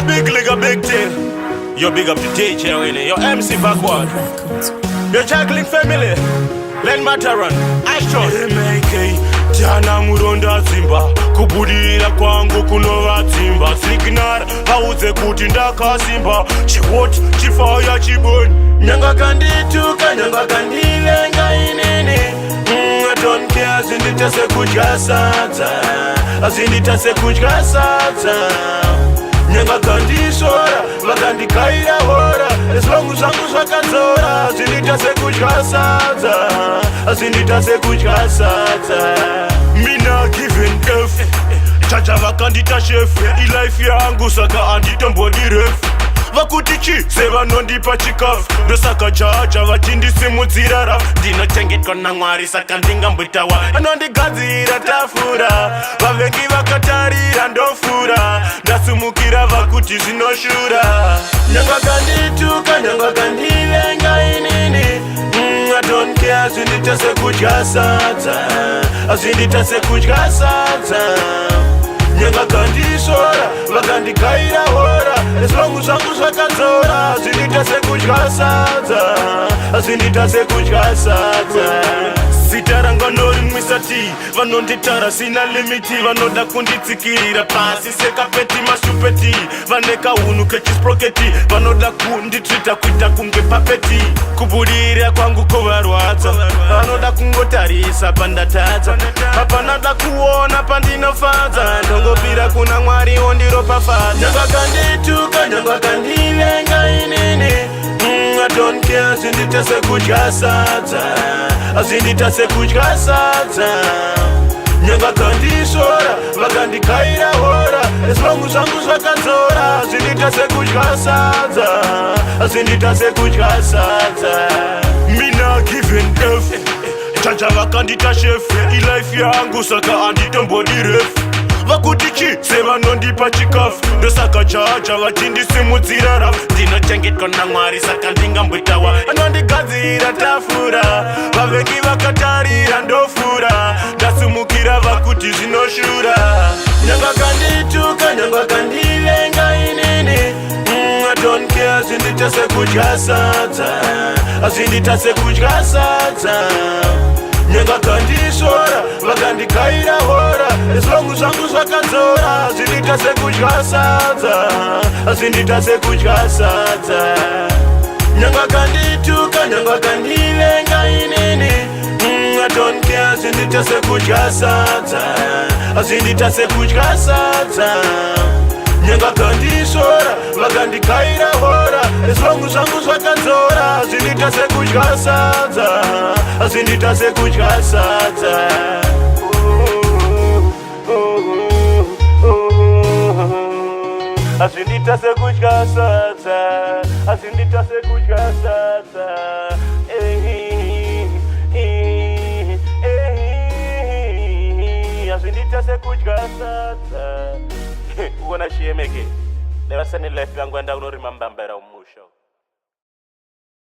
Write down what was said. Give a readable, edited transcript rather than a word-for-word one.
A big leg, a big thing. You big up the DJ, really. Your MC backward. Your Jacqueline family. Len Mataran, Astro. MK, Jana Muronda Simba. Kubudira kwangu kunova timba. Signal, hauze kutinda kasimba. Chiwot, chifaya chibun. Nyanga kandituka, nyanga kandilenga inini. I don't care, azinditase kujasata. Azinditase kujasata. Nyanga kandisora, vakandikaira hora. As long as I'm wakazora, azinditase kujasata. Azinditase kujasata. Mina giving F. Chacha vakandita chef. Ilife yangu saka anditombo diref. Vakutichi, seva nondipa chikafu. Ndosaka chacha vachindisi mudzirara. Ndinochengetwa naMwari saka ndingambutawa. Anondigadzira tafura. Vavengi vakatarira ndofura. Ndasumukira vakuti zvinoshura. Nyanga kandituka, nyanga kandivenga inini. I don't care, azinditase kujasata. Azinditase kujasata. Nyanga kandisora, vakandikaira hora. As long as I'm wakazora, azinditase kujasata. Azinditase kujasata. Sitaranga nori mwisati. Vanonditara sina limiti. Vanoda kunditsikirira pasi sekapeti mashupeti. Vaneka unu kechisproketi. Vanoda kunditrita kuita kunge papeti. Kuburira kwangu kovarwadza. Vanoda kungotarisa pandatadza. Hapanada kuona pandinofadza. Ndongopira kuna Mwari ondiropafadza. Nyanga kandituka, nyanga kandivenga inini. I don't care, azinditase kujasata. Azinditase kujasata. Nyanga kandisora, vakandikaira hora. As long as I'm wakazora, azinditase kujasata. Azinditase kujasata. Mina giving F. Chacha vakandita chef. Ilife yangu saka anditombo diref. Vakutichi, seva nondipa chikafu. Ndosaka chacha vachindisi mudzirara. Ndinochengetwa naMwari saka ndingambutawa. Anondigadzira tafura. Vavengi vakatarira ndofura. Ndasumukira vakuti zvinoshura. Nyanga kandituka, nyanga kandivenga inini. I don't care, azinditase kujasata. Azinditase kujasata. Nyanga kandisora, vakandikaira hora. As long as I'm wakazora, azinditase kujasata. Azinditase kujasata. Nyanga kandituka, nyanga kandivenga inini. I don't care, azinditase kujasata. Azinditase kujasata. Nyanga kandisora, vakandikaira hora. As long as I'm wakazora, azinditase kujasata. Azinditase kujasata. Azinditase kujasata. Azinditase kujasata. Azinditase kujasata. Uona shiemeke. Leva sani life yangu enda unorimamba mbera umusho.